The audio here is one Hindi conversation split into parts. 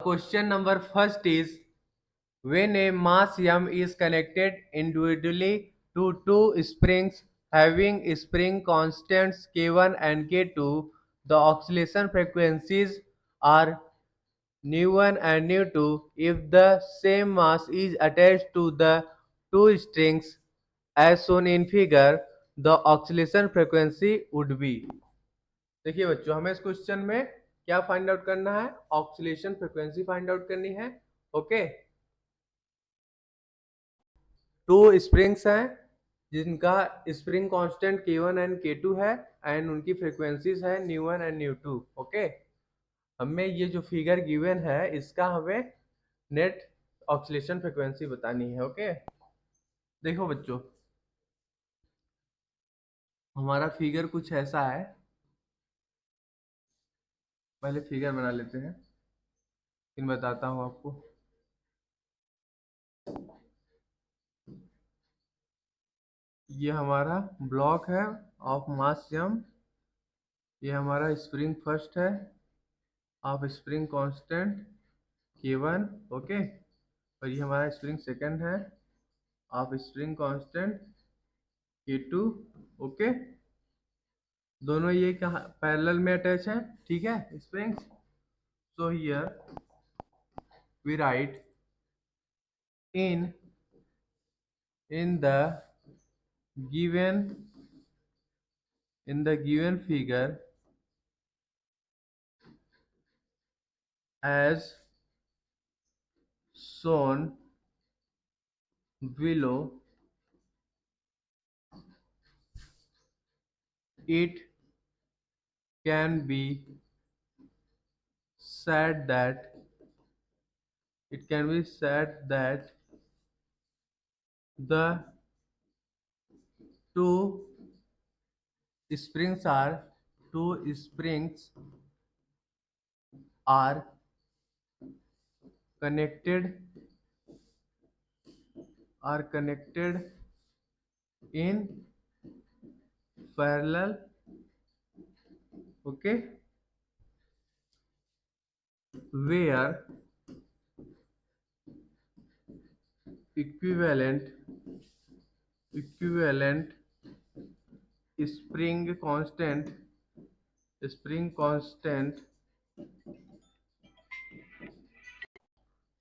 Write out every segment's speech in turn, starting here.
Question number first is, when a mass m is connected individually to two springs having spring constants k1 and k2, the oscillation frequencies are nu1 and nu2. If the same mass is attached to the two strings as shown in figure, the oscillation frequency would be। देखिए बच्चों, हमें इस क्वेश्चन में क्या फाइंड आउट करना है? ऑक्सीलेशन फ्रीक्वेंसी फाइंड आउट करनी है। ओके, टू स्प्रिंग्स हैं जिनका spring constant k1 and k2 है एंड उनकी फ्रीक्वेंसीज है nu1 एंड nu2। ओके, हमें ये जो फिगर गिवन है इसका हमें नेट ऑक्सीलेशन फ्रीक्वेंसी बतानी है। ओके, देखो बच्चों, हमारा फिगर कुछ ऐसा है। पहले फिगर बना लेते हैं, फिर बताता हूँ आपको। ये हमारा ब्लॉक है ऑफ मास m, ये हमारा स्प्रिंग फर्स्ट है of spring constant k1। Okay, और ये हमारा स्प्रिंग सेकंड है of spring constant k2। Okay, दोनों ये कहाँ पैरेलल में अटैच है, ठीक है, springs. So here we write in the given figure as shown below, it can be said that the two springs are two springs are connected in parallel। okay, where equivalent spring constant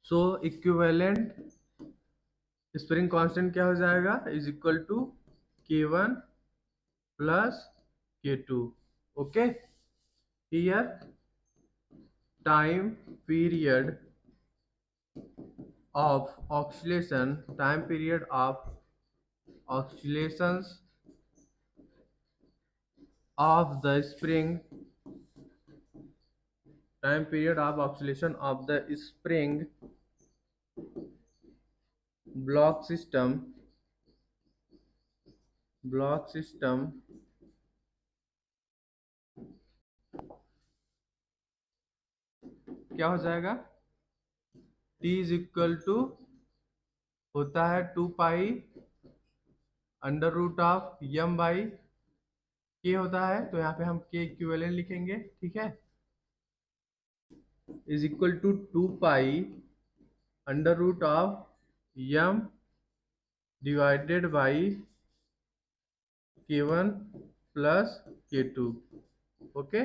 so equivalent spring constant क्या हो जाएगा? Is equal to k1 plus k2। Okay, here time period of oscillations of the spring block system क्या हो जाएगा? t इज इक्वल टू होता है 2 pi under root of m by k होता है, तो यहाँ पे हम k इक्विवेलेंट लिखेंगे, ठीक है, is equal to 2 pi under root of m divided by k1 plus k2। Okay,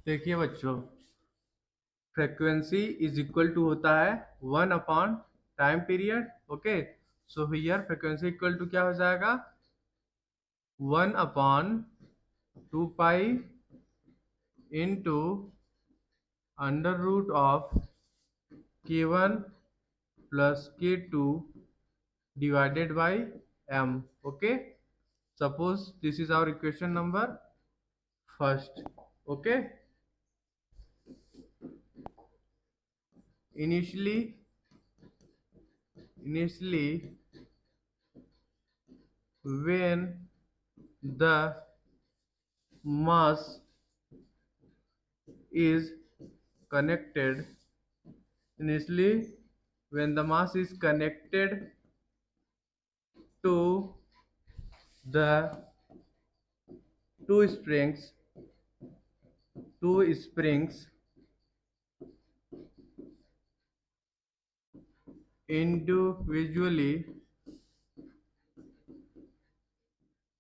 देखिए बच्चों, फ्रीक्वेंसी इज इक्वल टू होता है 1 upon time period. Okay, so here frequency equal to क्या हो जाएगा? 1 upon 2 pi into under root of k1 plus k2 divided by m। Okay, suppose this is our equation number first. Okay, initially when the mass is connected to the two springs individually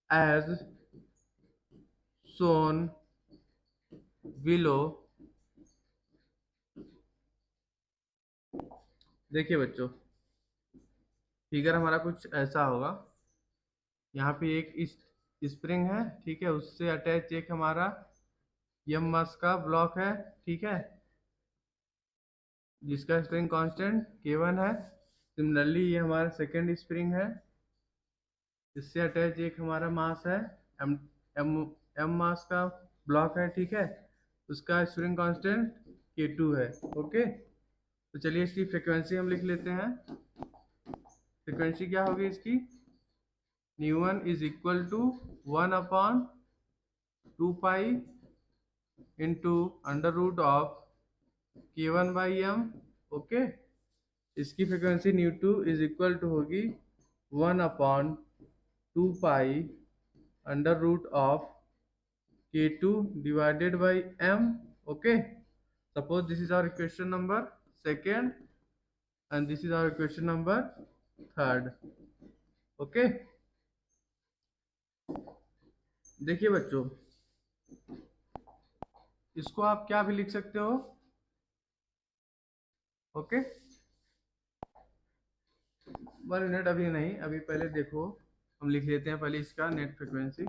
as shown below। देखिए बच्चों, फिगर हमारा कुछ ऐसा होगा। यहाँ पे एक स्प्रिंग है, ठीक है, उससे अटैच एक हमारा यम मास का ब्लॉक है, ठीक है, जिसका स्प्रिंग कांस्टेंट K1 है। सिमिलरली ये हमारा सेकेंड स्प्रिंग है, इससे अटैच एक हमारा मास है, एम एम एम मास का ब्लॉक है, ठीक है, उसका स्प्रिंग कांस्टेंट K2 है। ओके, तो चलिए इसकी फ्रिक्वेंसी हम लिख लेते हैं। फ्रिक्वेंसी क्या होगी इसकी? न्यू1 is equal to 1/2 pi into under root of K1/m। Okay, इसकी फ्रिक्वेंसी न्यू2 इज इक्वल टू होगी 1/2 pi under root of K2 divided by m। Okay, suppose this is our equation number second and this is our equation number third. Okay, देखिए बच्चों, इसको आप क्या भी लिख सकते हो। ओके, 1 मिनट, अभी नहीं, अभी पहले देखो, हम लिख लेते हैं पहले इसका नेट फ्रिक्वेंसी।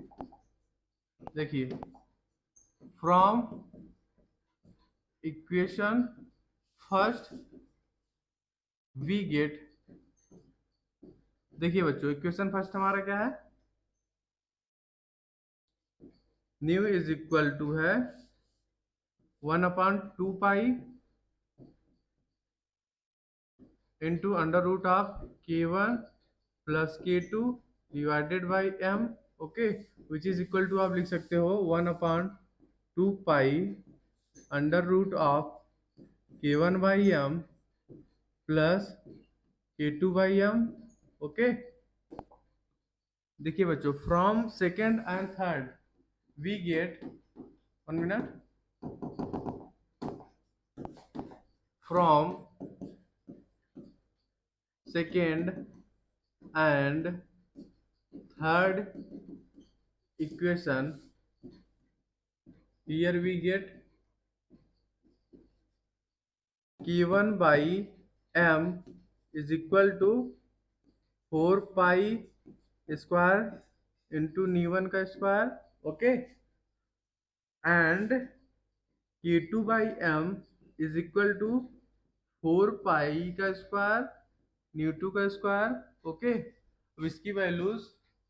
देखिए, from equation first we get, देखिए बच्चों, इक्वेशन फर्स्ट हमारा क्या है? न्यू इज इक्वल टू है 1/2 pi into under root of K1 plus K2 divided by m। Okay, which is equal to आप लिख सकते हो 1/2 pi under root of K1/m plus K2/m। Okay, देखिए बच्चों, from second and third we get, 1 minute, from second and third equation, here we get K1 by m is equal to 4 pi square into न्यू1 का square. Okay, and K2 by m is equal to 4 pi का स्क्वायर न्यू2 का स्क्वायर। ओके, अब इसकी values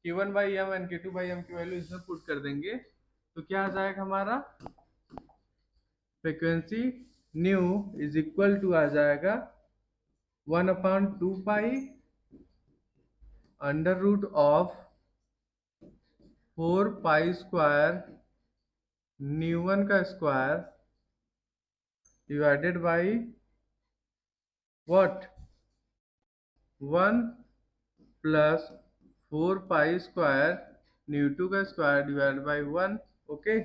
K1 by m and K2 by m की वैल्यू इसमें पुट कर देंगे, तो क्या आ जाएगा हमारा? Frequency nu is equal to आ जाएगा 1/2 pi under root of 4 pi square न्यू1 का square divided by what? 1 plus 4 pi square न्यू2 का स्क्वायर डिवाइडेड बाई 1। ओके,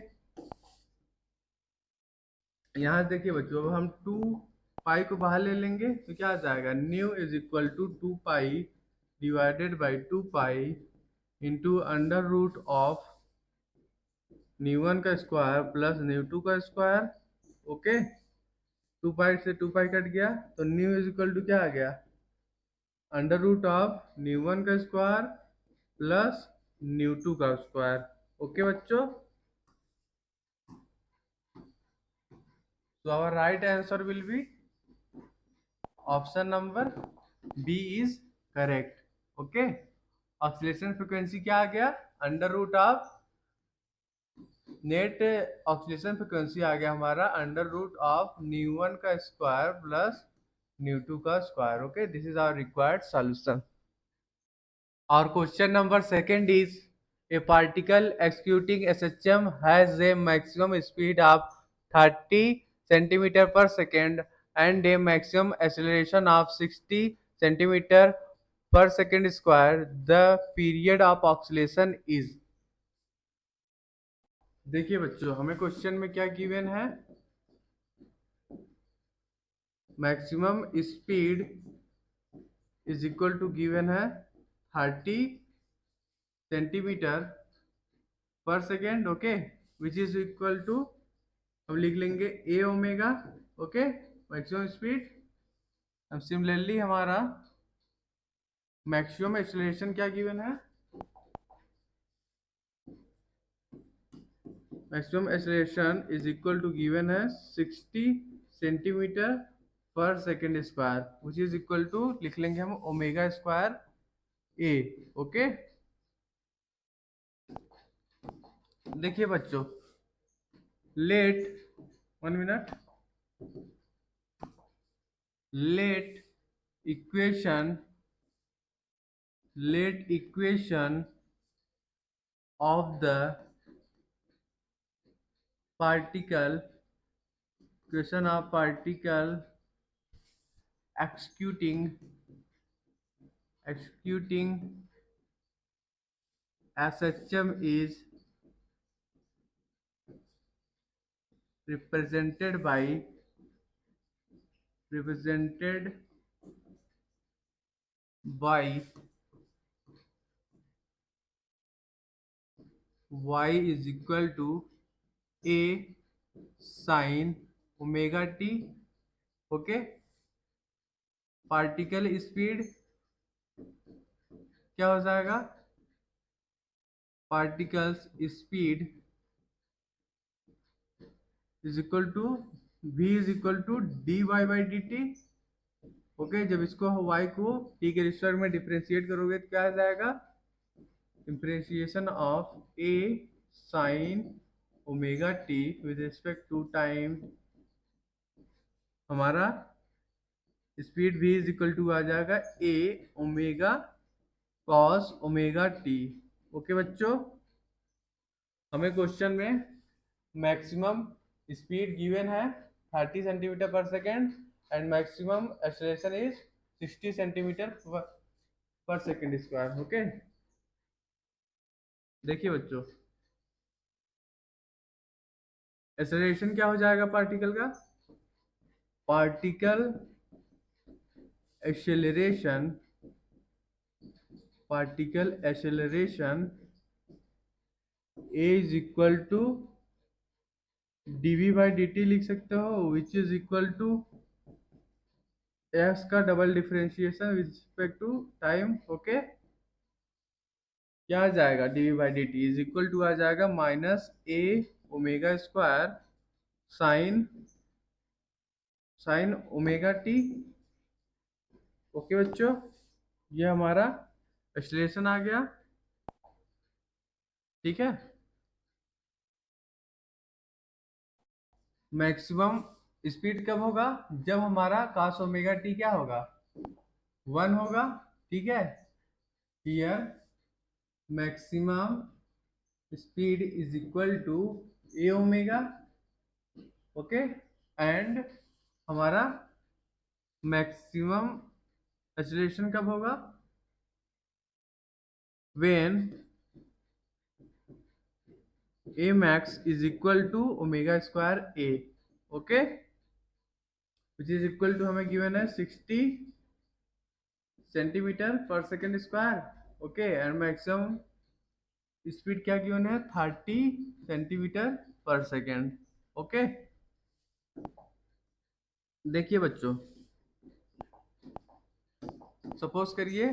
यहाँ देखिए बच्चों, अब हम 2 पाई को बाहर ले लेंगे तो क्या आ जाएगा? Nu is equal to 2 pi divided by 2 pi into under root of न्यू1 का स्क्वायर प्लस न्यू2 का स्क्वायर। ओके, 2 पाई से 2 पाई कट गया, तो न्यू इज इक्वल टू क्या आ गया? अंडर रूट ऑफ न्यू1 का स्क्वायर प्लस न्यू2 का स्क्वायर। ओके बच्चों, so our right answer will be option number B is correct। Okay, oscillation frequency क्या आ गया? Under root of net oscillation frequency आ गया हमारा अंडर रूट ऑफ न्यू1 का स्क्वायर प्लस न्यू2 का square. Okay, this is our required solution. Our question number second is, a particle executing SHM has a maximum speed of 30 centimeter per second and a maximum acceleration of 60 centimeter per second square. The period of oscillation is। देखिए बच्चों, हमें क्वेश्चन में क्या गिवन है? Maximum speed is equal to given है 30 centimetre per second, okay, which is equal to, हम लिख लेंगे a omega, okay, maximum speed. अब सिमिलरली हमारा मैक्सिमम एक्सेलरेशन क्या गिवन है, maximum acceleration is equal to given है 60 centimetre per second square, which is equal to लिख लेंगे हम ओमेगा स्क्वायर ए, ओके। देखिए बच्चों, let 1 minute, let equation, let equation of the particle, equation of particle executing SHM is represented by y is equal to a sin omega t, okay. Particle speed क्या हो जाएगा, particles speed is equal to v is equal to dy by d t, okay. जब इसको y को t के रिस्पेक्ट में डिफरेंशिएट करोगे तो क्या आ जाएगा, differentiation of a sin omega t with respect to time, हमारा speed v is equal to आ जाएगा a omega cos omega t, okay बच्चों। हमें क्वेश्चन में मैक्सिमम स्पीड गिवन है 30 centimetre per second and maximum acceleration is 60 centimetre per second square, okay. देखिए बच्चों, एक्सेलरेशन क्या हो जाएगा पार्टिकल का, particle acceleration, particle acceleration a is equal to dv by dt लिख सकते हो, which is equal to x का double differentiation with respect to time, okay. क्या आ जाएगा, dv by dt is equal to आ जाएगा minus a omega square sine sine omega t, okay बच्चों। ये हमारा एक्सेलरेशन आ गया, ठीक है। मैक्सिमम स्पीड कब होगा, जब हमारा cos ओमेगा टी क्या होगा, 1 होगा, ठीक है। Here maximum speed is equal to a omega, okay, and हमारा मैक्सिमम एक्सेलरेशन कब होगा, when a max is equal to omega square a, okay, which is equal to हमें गिवन है 60 centimetre per second square, okay, and maximum speed क्या गिवन है 30 सेंटीमीटर पर सेकेंड, ओके। देखिए बच्चों, सपोज करिए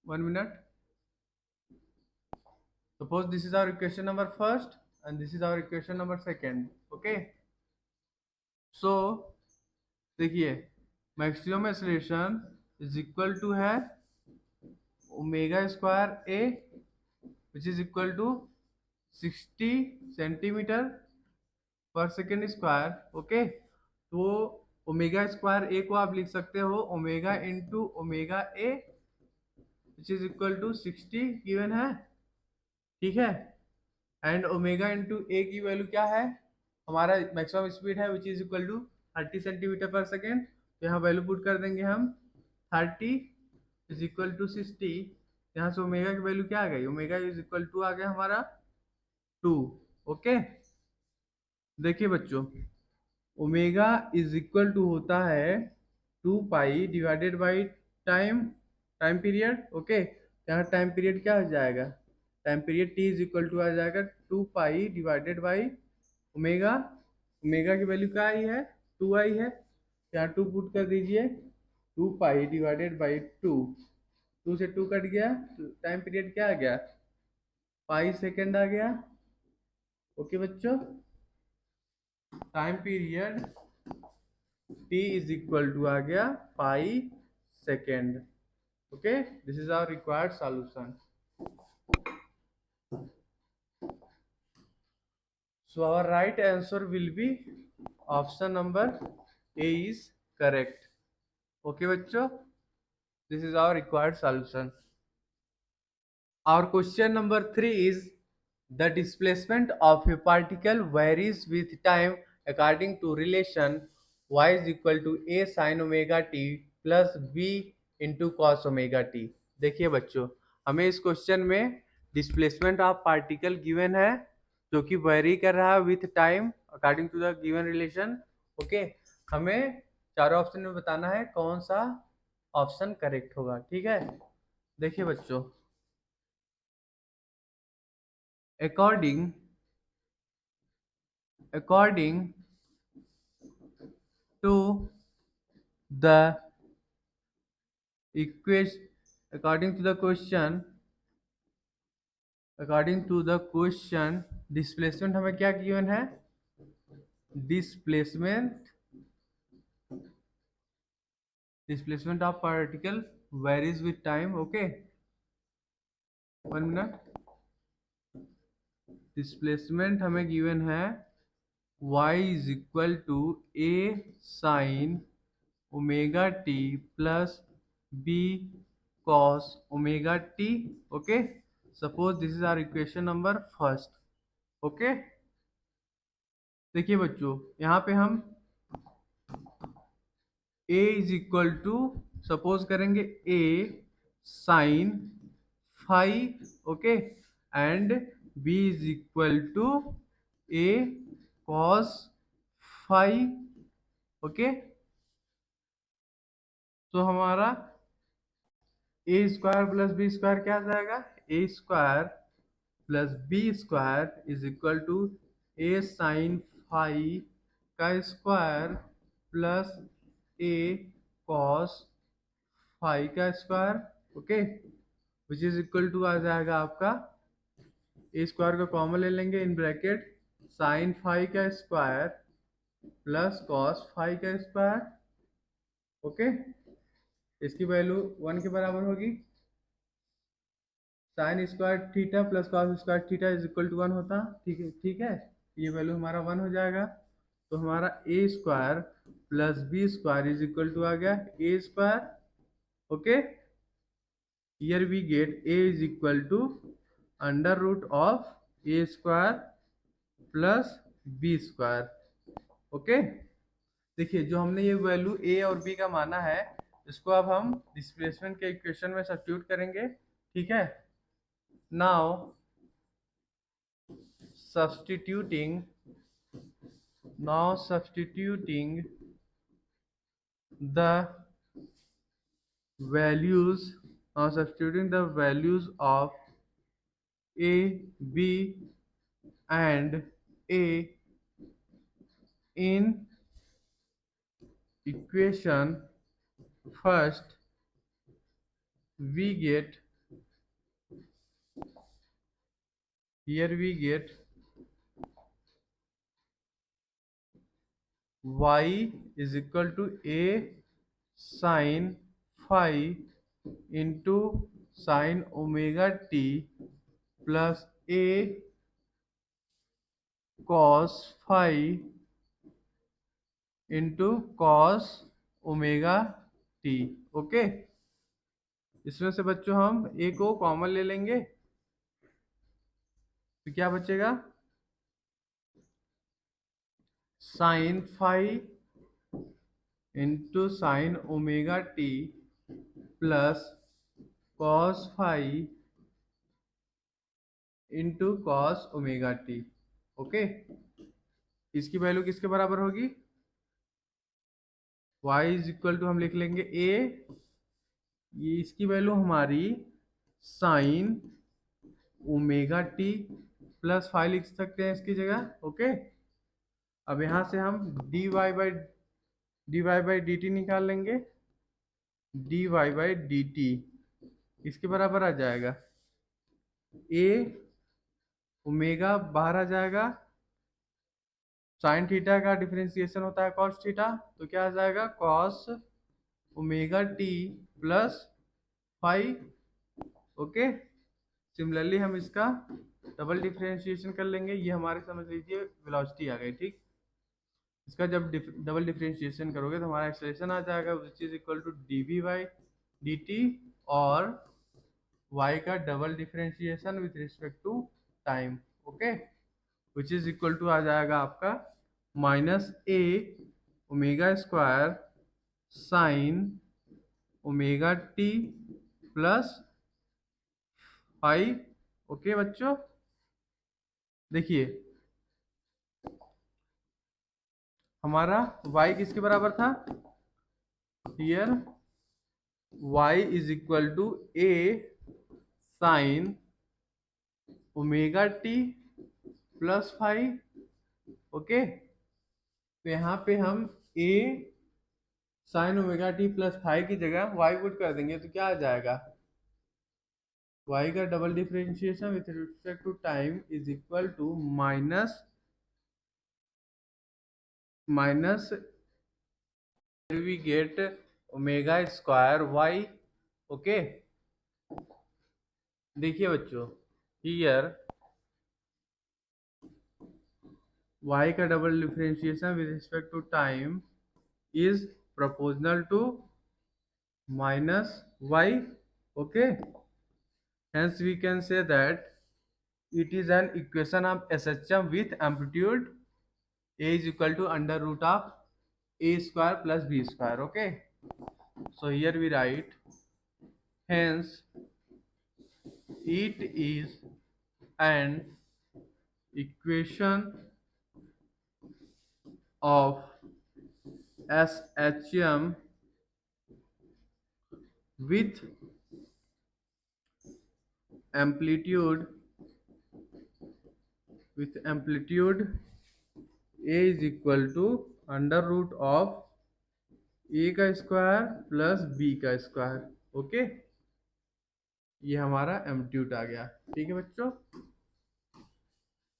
1 minute, suppose this is our equation number first and this is our equation number second, okay. So देखिए, maximum acceleration is equal to है omega square a which is equal to 60 centimetre per second square, okay. तो ओमेगा स्क्वायर ए को आप लिख सकते हो omega into omega a which is equal to 60 given है, ठीक है। एंड ओमेगा इंटू ए की वैल्यू क्या है, हमारा मैक्सिमम स्पीड है which is equal to 30 centimetre per second, तो यहाँ वैल्यू पुट कर देंगे हम 30 इज इक्वल टू 60, यहाँ से ओमेगा की वैल्यू क्या आ गई, ओमेगा इज इक्वल टू आ गया हमारा 2, ओके। देखिए बच्चों, ओमेगा इज इक्वल टू होता है 2 pi divided by time, time period. Okay, यहाँ टाइम पीरियड क्या हो जाएगा, time period t is equal to आ जाएगा 2 pi divided by omega. Omega की वैल्यू क्या आई है, 2 आई है, यहाँ 2 पुट कर दीजिए, 2 पाई डिवाइडेड बाई 2 से 2 कट गया, टाइम पीरियड क्या आ गया, पाई सेकेंड आ गया। ओके बच्चों, time period t is equal to आ गया pi second. Okay, this is our required solution. So our right answer will be option number A is correct. Okay बच्चों, this is our required solution. Our question number 3 is the displacement of a particle varies with time according to relation y is equal to a sin omega t plus b into cos omega t। देखिए बच्चों, हमें इस क्वेश्चन में डिस्प्लेसमेंट ऑफ पार्टिकल गिवन है जो कि वेरी कर रहा है with time according to the given relation. Okay, हमें चारों ऑप्शन में बताना है कौन सा ऑप्शन करेक्ट होगा। ठीक है, देखिए बच्चों, according according to the equation, according to the question, according to the question displacement हमें क्या गिवन है, displacement displacement of particle varies with time. Okay, 1 minute, displacement हमें गिवन है y is equal to a sine omega t plus b cos omega t. Okay, suppose this is our equation number first. Okay, देखिए बच्चों, यहाँ पे हम a is equal to suppose करेंगे a sine phi, okay, and b is equal to a cos phi. Okay, तो हमारा a square plus b square क्या आ जाएगा, a square plus b square is equal to a sine phi का square plus a cos phi का square. Okay, which is equal to आ जाएगा आपका, ए स्क्वायर को कॉमन ले लेंगे इन ब्रैकेट, साइन फाई का स्क्वायर प्लस कॉस फाई का स्क्वायर। ओके, इसकी वैल्यू 1 के बराबर होगी, sine square theta plus cos square theta is equal to 1 होता। ठीक है, ठीक है, ये वैल्यू हमारा 1 हो जाएगा, तो हमारा a square plus b square is equal to आ गया a square. Okay, here we get a is equal to under root of a square plus b square. Okay, देखिए जो हमने ये वैल्यू ए और बी का माना है, इसको अब हम डिस्प्लेसमेंट के इक्वेशन में सब्स्टिट्यूट करेंगे। ठीक है, now substituting substituting the values, substituting the values of a b and a in equation first, we get, here we get y is equal to a sin phi into sin omega t plus a cos phi into cos omega t. Okay, इसमें से बच्चों हम a को कॉमन ले लेंगे, तो क्या बचेगा, sine phi into sine omega t plus cos phi into cos omega t. Okay, इसकी वैल्यू किसके बराबर होगी, y इज इक्वल टू हम लिख लेंगे a, ये इसकी वैल्यू हमारी sign omega t plus five लिख सकते हैं इसकी जगह। ओके, अब यहाँ से हम dy बाई डी टी निकाल लेंगे। dy बाई डी टी इसके बराबर आ जाएगा a ओमेगा बाहर आ जाएगा, साइन थीटा का डिफरेंशिएशन होता है कॉस थीटा, तो क्या आ जाएगा cos omega t plus five. Okay, similarly हम इसका डबल डिफरेंशिएशन कर लेंगे। ये हमारे समझ लीजिए वेलोसिटी आ गई। ठीक, इसका जब डबल डिफरेंशिएशन करोगे तो हमारा एक्सेलरेशन आ जाएगा which is equal to d v by d t, और y का double differentiation with respect to time. Okay, which is equal to आ जाएगा आपका minus a omega square sine omega t plus five. Okay बच्चों, देखिए हमारा y किसके बराबर था, here y is equal to a sine omega t plus five. Okay, तो यहाँ पे हम a sine omega t plus five की जगह y पुट कर देंगे तो क्या आ जाएगा, y का double differentiation with respect to time is equal to minus we get omega square y। ओके, देखिए बच्चों हियर y का double differentiation with respect to time is proportional to minus y। Okay, hence we can say that it is an equation of SHM with amplitude a is equal to under root of a square plus b square। Okay, so here we write hence it is an equation of SHM with amplitude a is equal to under root of a का स्क्वायर प्लस बी का स्क्वायर। ओके, ये हमारा एम्पलीट्यूड आ गया। ठीक है बच्चों,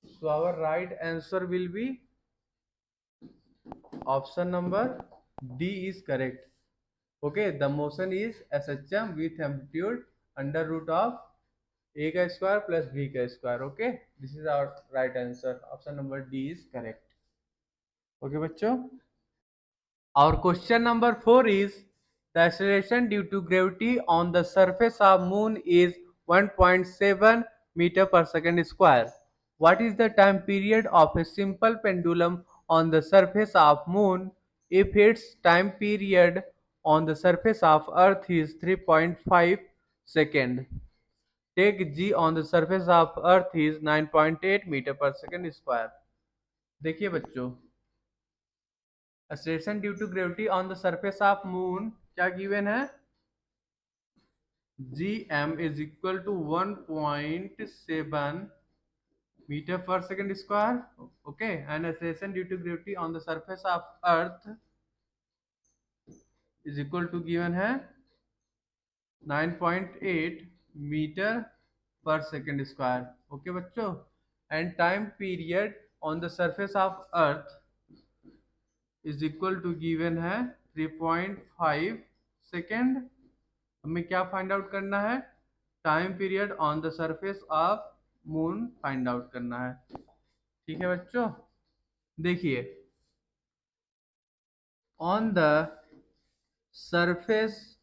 so our right answer will be option number d is correct. Okay, the motion is SHM with amplitude under root of a का स्क्वायर प्लस बी का square. Okay, this is our right answer, option number d is correct. Okay बच्चों, our question number 4 is the acceleration due to gravity on the surface of moon is 1.7 meter per second square. What is the time period of a simple pendulum on the surface of moon if its time period on the surface of earth is 3.5 second? Take g on the surface of earth is 9.8 meter per second square. देखिए बच्चों, acceleration due to gravity on the surface of moon क्या गिवन है, gm is equal to 1.7 meter per second square. Okay, and acceleration due to gravity on the surface of earth is equal to given है 9.8 meter per second square. Okay बच्चों, and time period on the surface of earth is equal to given है 3.5 सेकेंड। हमें क्या फाइंड आउट करना है, time period on the surface of moon find out करना है। ठीक है बच्चों, देखिए on the surface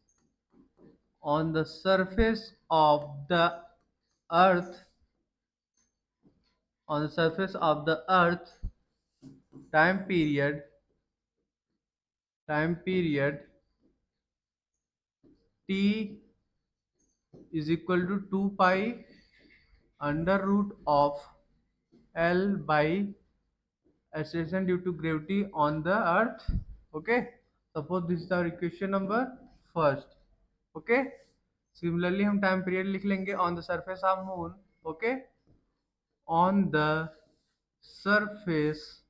of the earth time period t is equal to 2 pi under root of L by acceleration due to gravity on the earth. Okay, suppose this is our equation number first. Okay. Similarly हम टाइम पीरियड लिख लेंगे on the surface of moon. Okay. On the surface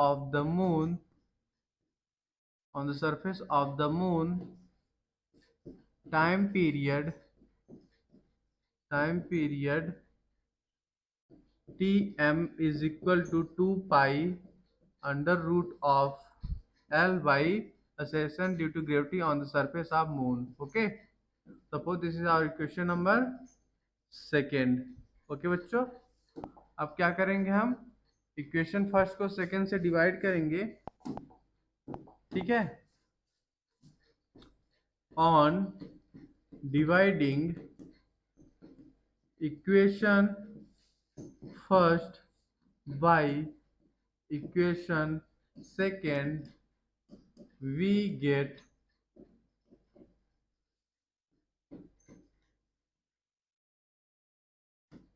of the moon, on the surface of the moon, time period Tm is equal to 2 pi under root of L by acceleration due to gravity on the surface of moon. Okay. Suppose this is our equation number second. Okay बच्चों. अब क्या करेंगे हम इक्वेशन फर्स्ट को सेकंड से डिवाइड करेंगे. ठीक है. On dividing equation first by equation second, we get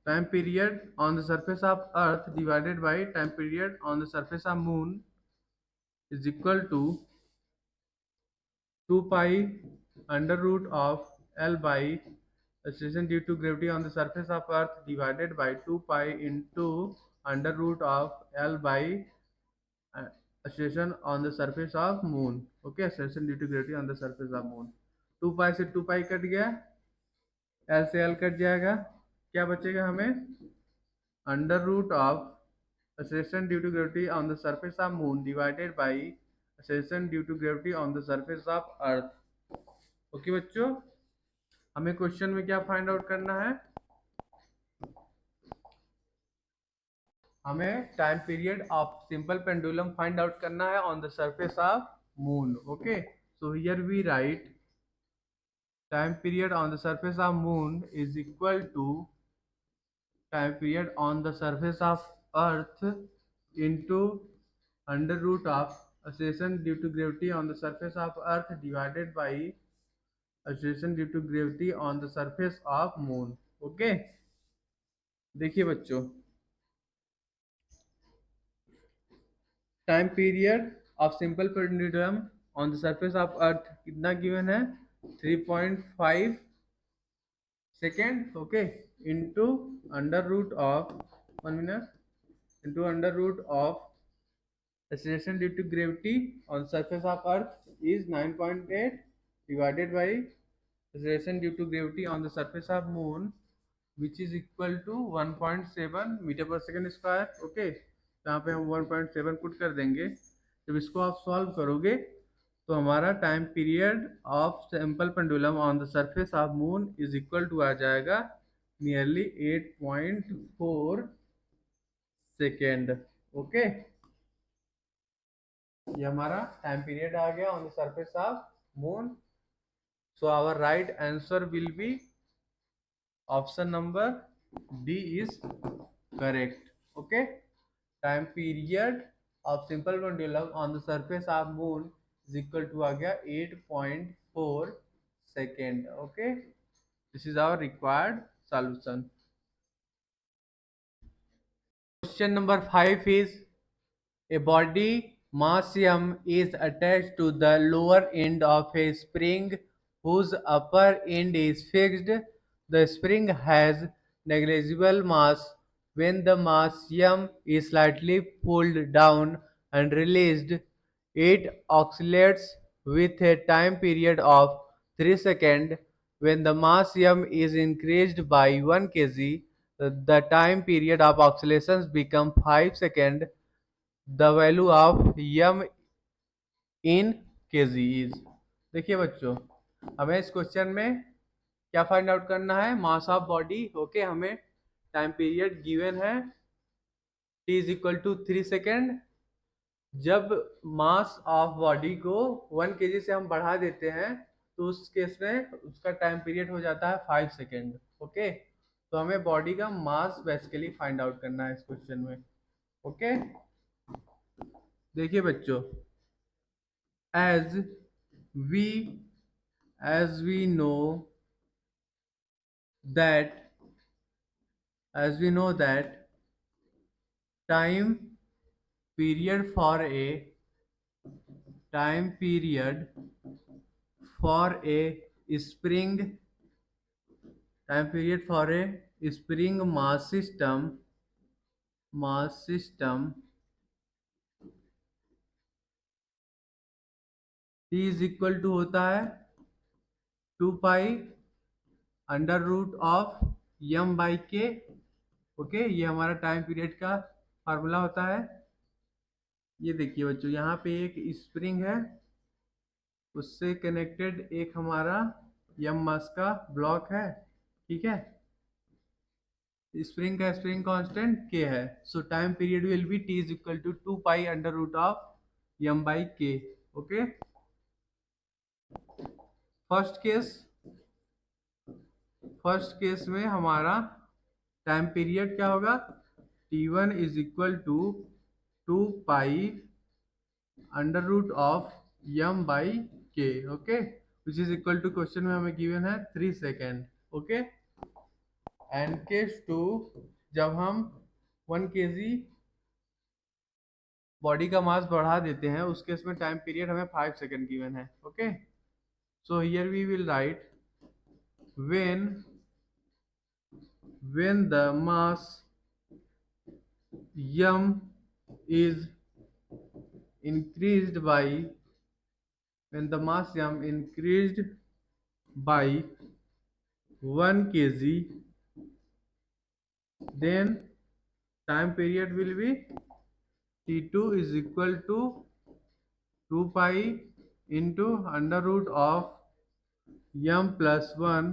time period on the surface of earth divided by time period on the surface of moon is equal to 2 pi under root of L by acceleration due to gravity on the surface of earth divided by 2 pi into under root of L by acceleration on the surface of moon. Okay, acceleration due to gravity on the surface of moon. 2 pi से 2 pi कट गया. एल से एल कट जाएगा. क्या बचेगा हमें under root of acceleration due to gravity on the surface of moon divided by acceleration due to gravity on the surface of earth. Okay बच्चों. हमें क्वेश्चन में क्या फाइंड आउट करना है. हमें time period of simple pendulum find out करना है on the surface of moon. Okay. So here we write time period on the surface of moon is equal to time period on the surface of earth into under root of acceleration due to gravity on the surface of earth divided by acceleration due to gravity on the surface of moon. Okay. देखिए बच्चों, time period of simple pendulum on the surface of earth कितना गिवन है 3.5 second. Okay. Into under root of 1 minute into under root of acceleration due to gravity on surface of earth is 9.8 divided by acceleration due to gravity on the surface of moon which is equal to 1.7 metre पर सेकेंड स्क्वायर. ओके. यहाँ पे हम 1.7 पुट कर देंगे. जब इसको आप सॉल्व करोगे तो हमारा time period of simple pendulum on the surface of moon is equal to आ जाएगा नियरली 8.4 सेकेंड. ओके. ये हमारा टाइम पीरियड आ गया on the surface of moon. So our right answer will be option number d is correct. Okay. Time period of simple pendulum on the surface of moon is equal to आ गया 8.4 second. Okay. This is our required solution. Question number 5 is a body mass m is attached to the lower end of a spring whose upper end is fixed. The spring has negligible mass. When the mass m is slightly pulled down and released, it oscillates with a time period of 3 seconds. When the mass m is increased by 1 kg, the time period of oscillations becomes 5 seconds. The value of m in kgs. देखिए बच्चों, हमें इस क्वेश्चन में क्या फाइंड आउट करना है. Mass of body. ओके. हमें टाइम पीरियड गिवन है t is equal to 3 second. जब मास ऑफ बॉडी को 1 kg से हम बढ़ा देते हैं तो उस केस में उसका टाइम पीरियड हो जाता है 5 सेकेंड. ओके. तो हमें बॉडी का मास बेसिकली फाइंड आउट करना है इस क्वेश्चन में. ओके. देखिए बच्चों, as we we know that time period for a time period for a spring mass system t is equal to होता है 2 pi under root of m by k. Okay, ये हमारा टाइम पीरियड का फार्मूला होता है। ये देखिए बच्चों, यहाँ पे एक स्प्रिंग है, उससे कनेक्टेड एक हमारा यम मास का ब्लॉक है। ठीक है, स्प्रिंग कांस्टेंट के है। So time period will be t is equal to 2 pi under root of m by k. Okay, first case में हमारा टाइम पीरियड क्या होगा, t1 is equal to 2 pi under root of m by k. Okay, which is equal to, question में हमें गिवन है 3 सेकेंड। ओके, एंड केस 2, जब हम 1 kg बॉडी का मास बढ़ा देते हैं, उस केस में टाइम पीरियड हमें 5 सेकेंड गिवन है। Okay, so here we will write when the mass m is increased by when the mass m increased by 1 kg, then time period will be t2 is equal to 2 pi into under root of m plus 1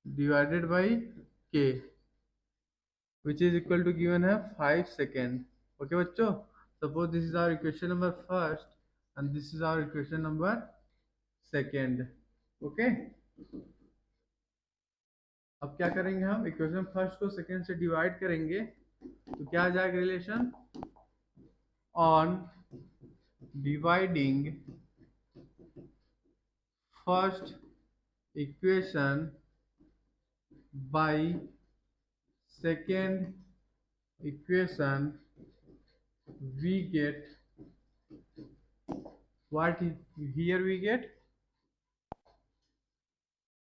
divided by k, which is equal to given है 5 second. Okay बच्चों, suppose this is our equation number first and this is our equation number second. Okay, अब क्या करेंगे, हम इक्वेशन फर्स्ट को सेकेंड से डिवाइड करेंगे, तो क्या आ जाएगा relation, on dividing first equation by second equation, we get what here we get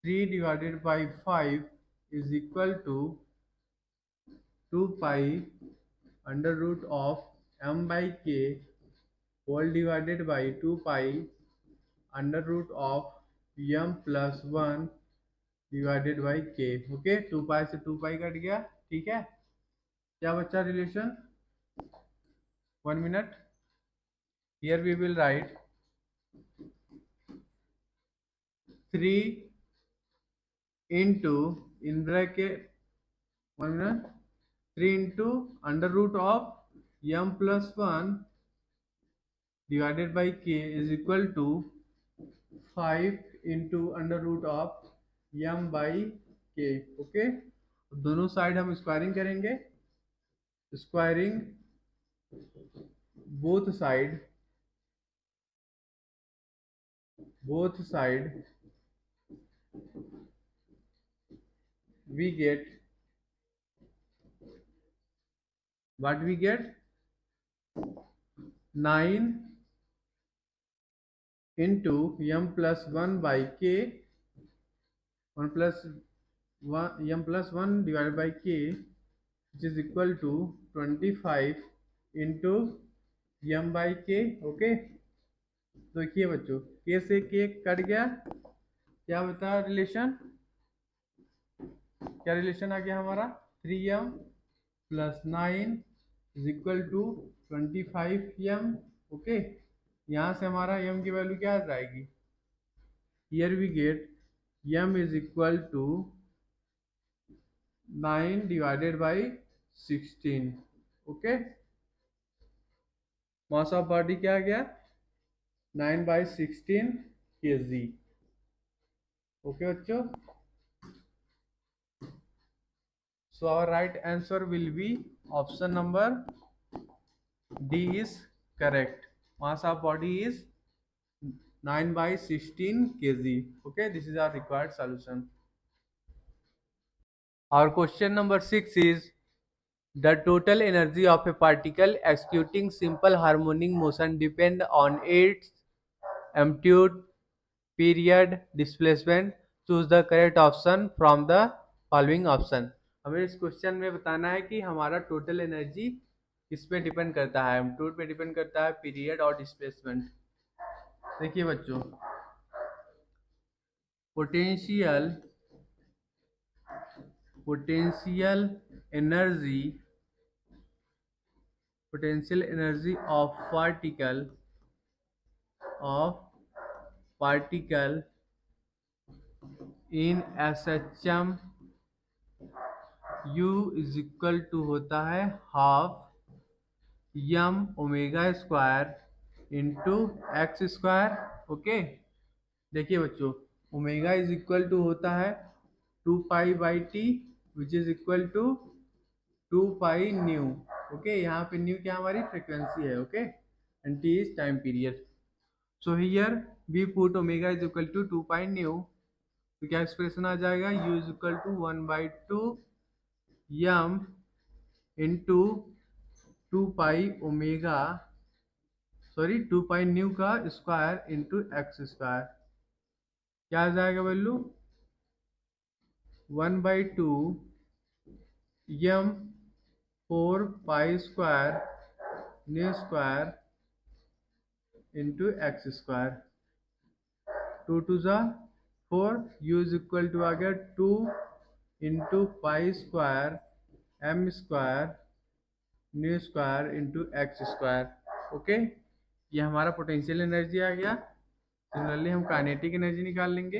3 divided by 5 is equal to 2 pi under root of m by k whole divided by 2 pi under root of m plus 1 divided by k. Okay, 2 पाई से 2 पाई कट गया। ठीक है, क्या बचा relation, 1 minute, here we will write 3 into in bracket 1 minute 3 into under root of m plus 1 divided by k is equal to 5 into under root of m by k. Okay, दोनों साइड हम स्क्वायरिंग करेंगे, squaring both side we get what we get 9 into m plus 1 by k 1 plus 1 m plus 1 divided by k, which is equal to 25 into m by k. Okay, तो देखिए बच्चों, k से k कट गया, क्या बता रिलेशन, क्या रिलेशन आ गया हमारा, 3m plus 9 is equal to 25m. Okay, यहाँ से हमारा m की वैल्यू क्या आ जाएगी, here we get m is equal to 9 divided by 16. Okay, mass of body क्या आ गया, 9/16 kg. ओके बच्चों, so our right answer will be option number D is correct. Mass of body is 9/16 kg. Okay, this is our required solution. Our question number 6 is, The total energy of a particle executing simple harmonic motion depend on its amplitude, period, displacement. Choose the correct option from the following option. हमें इस क्वेश्चन में बताना है कि हमारा टोटल एनर्जी किस पे डिपेंड करता है, एम्पलीट्यूड पे डिपेंड करता है, पीरियड और डिस्प्लेसमेंट। देखिए बच्चों, potential potential energy potential energy of particle in SHM u is equal to होता है half m omega square into x square. Okay, देखिए बच्चों, ओमेगा इज इक्वल टू होता है 2 pi by t which is equal to 2 pi nu. Okay, यहाँ पे न्यू क्या हमारी फ्रिक्वेंसी है। Okay, and t is time period. So here we put omega is equal to 2 pi nu, तो क्या एक्सप्रेशन आ जाएगा, u is equal to 1/2 m into 2 pi nu का स्क्वायर इंटू एक्स स्क्वायर। क्या आ जाएगा value, 1/2 m 4 pi square nu square into x square. 2 two ज़ा 4, u इज इक्वल टू आ गया 2 into pi square m square nu square into x square. Okay, ये हमारा पोटेंशियल एनर्जी आ गया। सिमिलरली हम काइनेटिक एनर्जी निकाल लेंगे।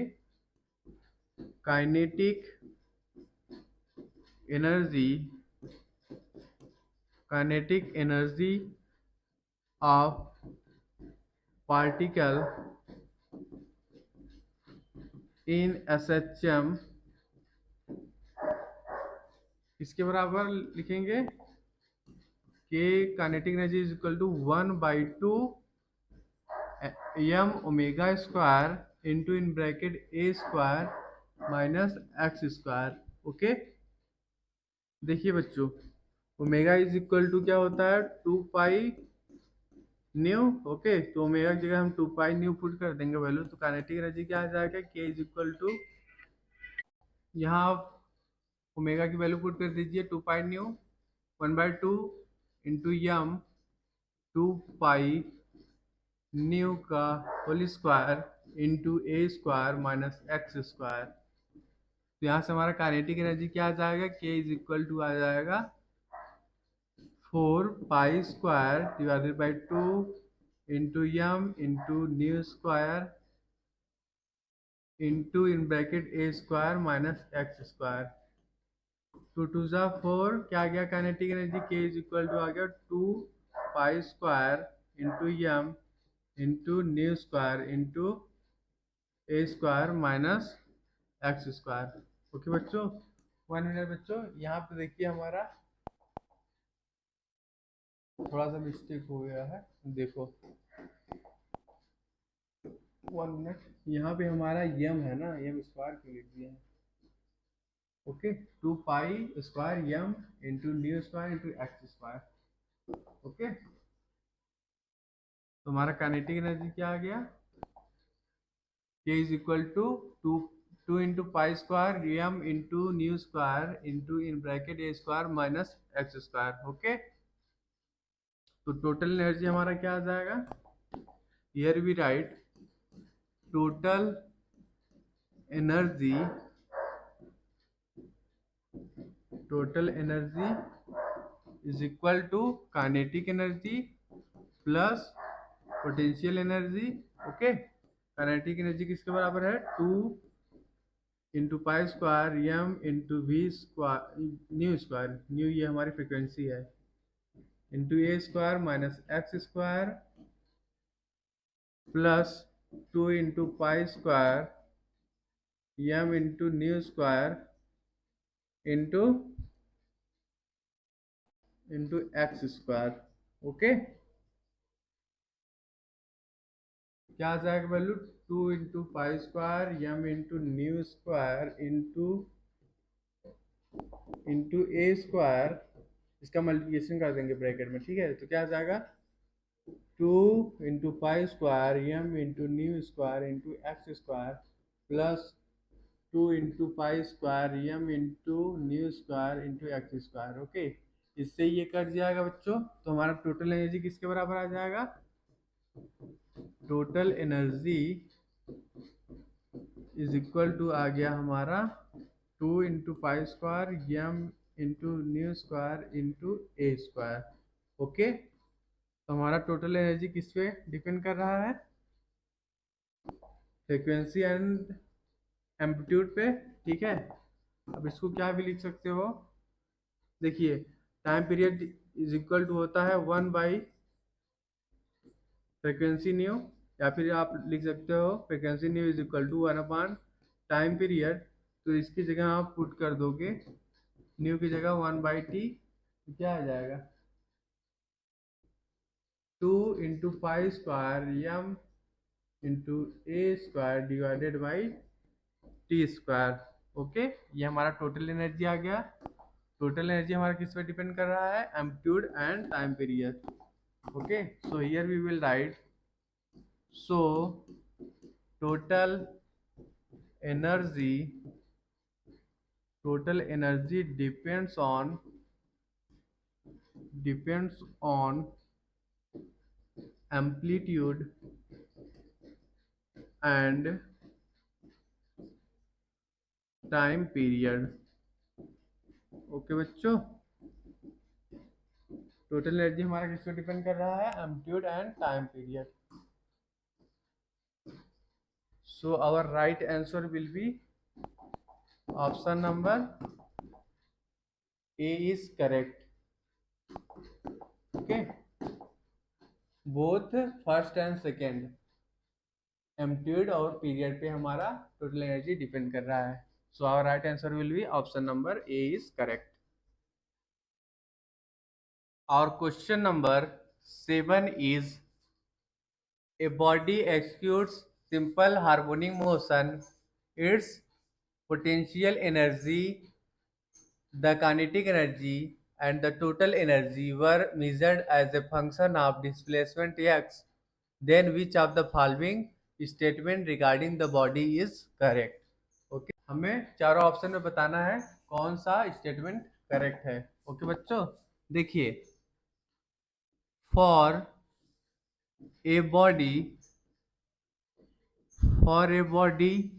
Kinetic energy kinetic energy of particle in SHM इसके बराबर लिखेंगे कि kinetic energy is equal to 1/2 m omega square into in bracket a square minus x square. Okay, देखिए बच्चों, ओमेगा इज इक्वल टू क्या होता है 2 पाई न्यू। ओके, तो ओमेगा की जगह हम 2 पाई न्यू पुट कर देंगे वैल्यू, तो काइनेटिक एनर्जी क्या आ जाएगा, के इज इक्वल टू, यहाँ आप ओमेगा की वैल्यू पुट कर दीजिए 2 पाई न्यू 1/2 इंटू यम 2 पाई न्यू का whole square into a square minus x square. तो यहाँ से हमारा काइनेटिक एनर्जी क्या आ जाएगा, के इज इक्वल टू आ जाएगा 4 pi square divided by 2 into m into nu square into in bracket a square minus x square. 2 two ज़ा 4, क्या आ गया kinetic energy, k is equal to आ गया 2 pi square into m into nu square into a square minus x square. Okay बच्चों, 1 मिनट बच्चों, यहाँ पे देखिए हमारा थोड़ा सा मिस्टेक हो गया है। देखो 1 मिनट, यहाँ पे हमारा यम है ना, यम स्क्वायर क्यों लिख दिया है। Okay, 2 pi square m into nu square into x square. Okay, तो हमारा काइनेटिक एनर्जी क्या आ गया, k is equal to 2 into pi square m into nu square into in bracket a square minus x square. Okay, तो टोटल एनर्जी हमारा क्या आ जाएगा, here we write total energy is equal to kinetic energy plus potential energy. Okay, kinetic energy किसके बराबर है, 2 into pi square m into v square nu ये हमारी फ्रिक्वेंसी है, into a square minus x square plus 2 into pi square m into nu square into x square. Okay, क्या आ जाएगा value, 2 into pi square m into nu square into a square इसका मल्टीप्लिकेशन कर देंगे ब्रैकेट में, ठीक है। तो क्या आ जाएगा, 2 into pi square m into nu square into x square plus 2 into pi square m into nu square into x square. Okay, इससे ये कट जाएगा बच्चों, तो हमारा टोटल एनर्जी किसके बराबर आ जाएगा, total energy is equal to आ गया हमारा 2 into pi square m into nu square into a square. Okay, तो हमारा टोटल एनर्जी किस पे डिपेंड कर रहा है, फ्रीक्वेंसी एंड एम्पलीट्यूड पे, ठीक है। अब इसको क्या भी लिख सकते हो, देखिए time period is equal to होता है 1 बाई फ्रीक्वेंसी न्यू, या फिर आप लिख सकते हो frequency nu is equal to 1 time period. तो इसकी जगह आप पुट कर दोगे न्यू की जगह 1/t, तो क्या आ जाएगा 2 into pi square m into a square divided by T square. Okay, ये हमारा टोटल एनर्जी आ गया। टोटल एनर्जी हमारा किस पे डिपेंड कर रहा है, amplitude and time period. Okay, so here we will write, so total energy depends on amplitude and time period। Okay बच्चों, टोटल एनर्जी हमारा किस पे डिपेंड कर रहा है, amplitude and time period. So our right answer will be option number A is correct. Okay, both first and second amplitude और पीरियड पे हमारा टोटल एनर्जी डिपेंड कर रहा है। So our right answer will be option number A is correct. और question number 7 is, a body executes simple harmonic motion, its potential energy, the kinetic energy and the total energy were measured as a function of displacement x, then which of the following statement regarding the body is correct। Okay, हमें चारों ऑप्शन में बताना है कौन सा स्टेटमेंट करेक्ट है। ओके बच्चों, देखिए, for a body for a body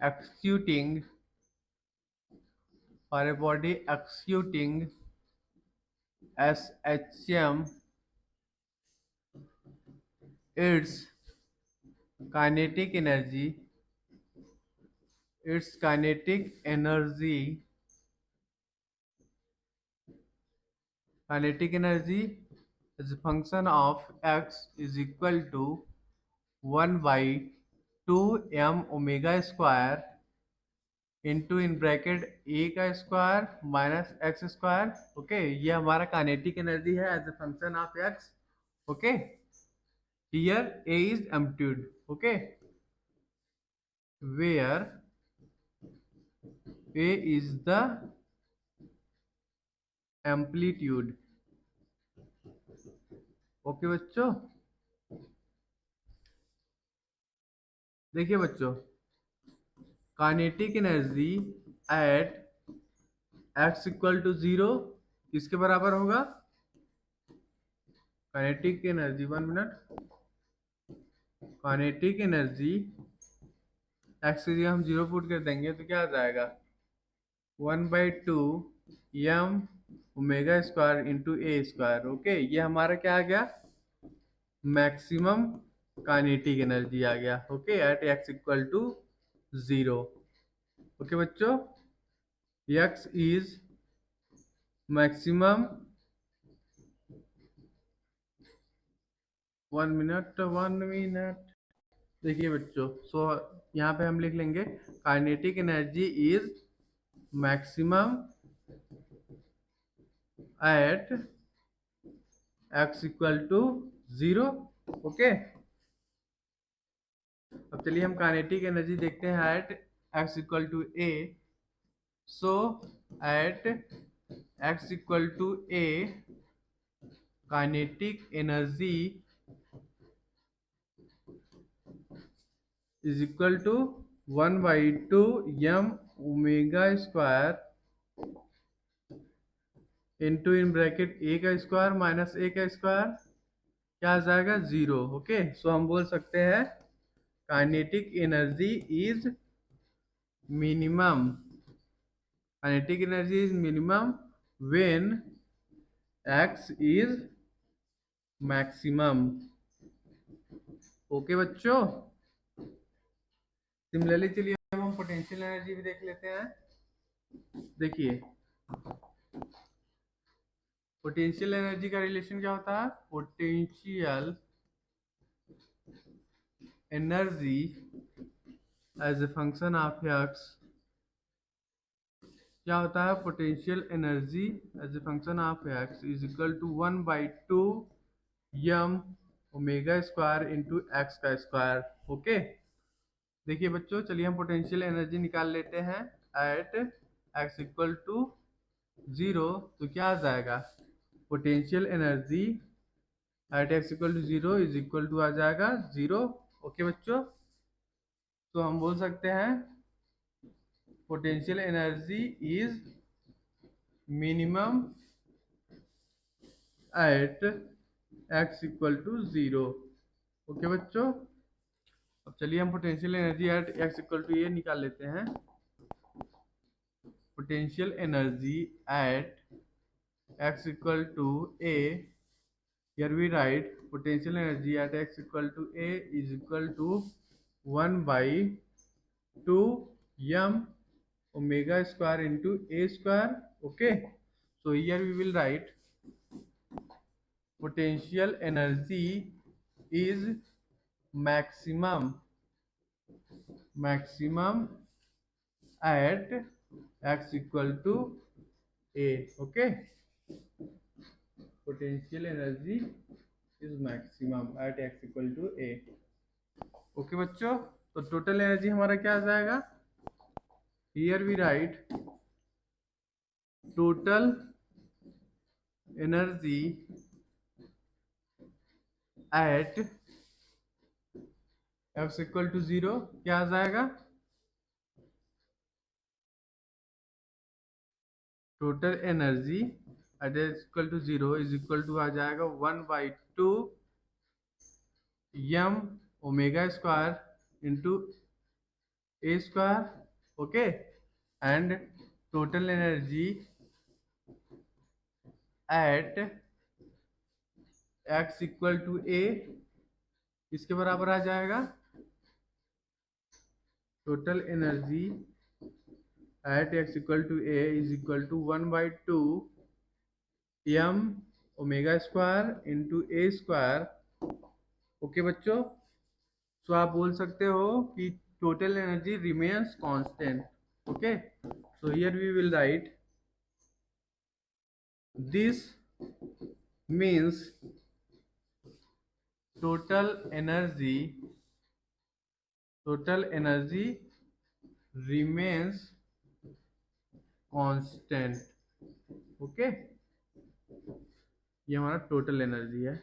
executing SHM, its kinetic energy its kinetic energy as a function of x is equal to 1 by 2 m omega square into in bracket a का square minus x square. Okay, ये हमारा काइनेटिक एनर्जी है as a function of x. Okay, here a is amplitude. Okay, where a is the amplitude. Okay बच्चों, देखिए बच्चों, kinetic energy at x equal to 0 किसके बराबर होगा, काइनेटिक एनर्जी, 1 मिनट, काइनेटिक एनर्जी एक्स की जगह हम 0 पुट कर देंगे तो क्या आ जाएगा 1/2 m omega square into a square. Okay, ये हमारा क्या आ गया, मैक्सिमम काइनेटिक एनर्जी आ गया। Okay, at x equal to 0। Okay बच्चों, एक्स इज मैक्सिमम, 1 मिनट, देखिए बच्चों, सो यहाँ पे हम लिख लेंगे kinetic energy is maximum at x equal to 0। Okay, अब चलिए हम काइनेटिक एनर्जी देखते हैं at x equal to A. So at x equal to a, kinetic energy is equal to 1 by 2 m omega square into in bracket a का स्क्वायर माइनस ए का स्क्वायर, क्या आ जाएगा 0। ओके, सो हम बोल सकते हैं kinetic energy is minimum, kinetic energy is minimum when x is maximum. Okay बच्चों, सिमिलरली चलिए अब हम पोटेंशियल एनर्जी भी देख लेते हैं। देखिए पोटेंशियल एनर्जी का रिलेशन क्या होता है, potential energy as a function of x, क्या होता है, potential energy as a function of x is equal to 1 by 2 m omega square into x का स्क्वायर। ओके, देखिए बच्चों चलिए हम पोटेंशियल एनर्जी निकाल लेते हैं एट एक्स इक्वल टू 0। तो क्या आ जाएगा, potential energy at x equal to 0 is equal to आ जाएगा 0। ओके बच्चों, तो हम बोल सकते हैं potential energy is minimum at x equal to 0। Okay बच्चों, अब चलिए हम potential energy at x equal to a निकाल लेते हैं। Potential energy at x equal to a, here we write potential energy at x equal to a is equal to 1 by 2 m omega square into a square। Okay, so here we will write potential energy is maximum at x equal to a। Okay, potential energy is maximum at x equal to a। Okay बच्चों, तो टोटल एनर्जी हमारा क्या आ जाएगा, here we write total energy at x equal to 0, क्या आ जाएगा, total energy at x equal to 0 is equal to आ जाएगा 1 by 2 m omega square into a square. Okay, and total energy at x equal to a किसके बराबर आ जाएगा, total energy at x equal to a is equal to 1 by 2 m omega square into a square. Okay बच्चों, तो आप बोल सकते हो कि total energy remains constant. Okay, so here we will write this means total energy remains constant। Okay, ये हमारा टोटल एनर्जी है,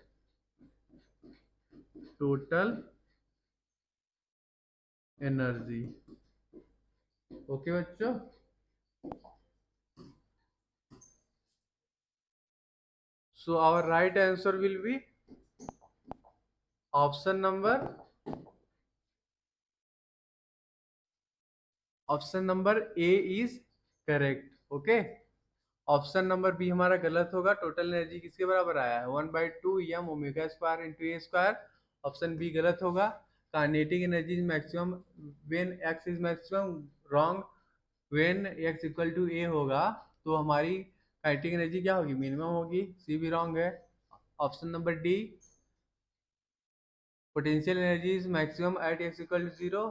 टोटल एनर्जी। ओके बच्चों, so our right answer will be option number A is correct। Okay, option number B हमारा गलत होगा, टोटल एनर्जी किसके बराबर आया है 1 by 2 m omega square into a square. Option b गलत होगा। Kinetic energy is maximum when x is maximum, wrong, when x equal to a होगा तो हमारी काइनेटिक एनर्जी क्या होगी, मिनिमम होगी। सी भी रॉन्ग है। Option number D potential energy is maximum at x equal to 0,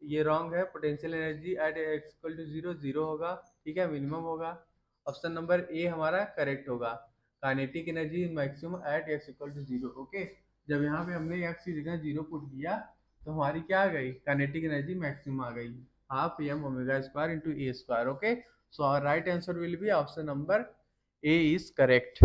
ये रॉन्ग है। Potential energy at x equal to 0 0 होगा, ठीक है, मिनिमम होगा। ऑप्शन नंबर ए हमारा करेक्ट होगा, kinetic energy is maximum at x equal to 0। Okay, जब यहाँ पे हमने एक्स की जगह 0 पुट किया तो हमारी क्या आ गई, काइनेटिक एनर्जी मैक्सिमम आ गई, half m omega square into a square. Okay, so our right answer will be option number A is correct.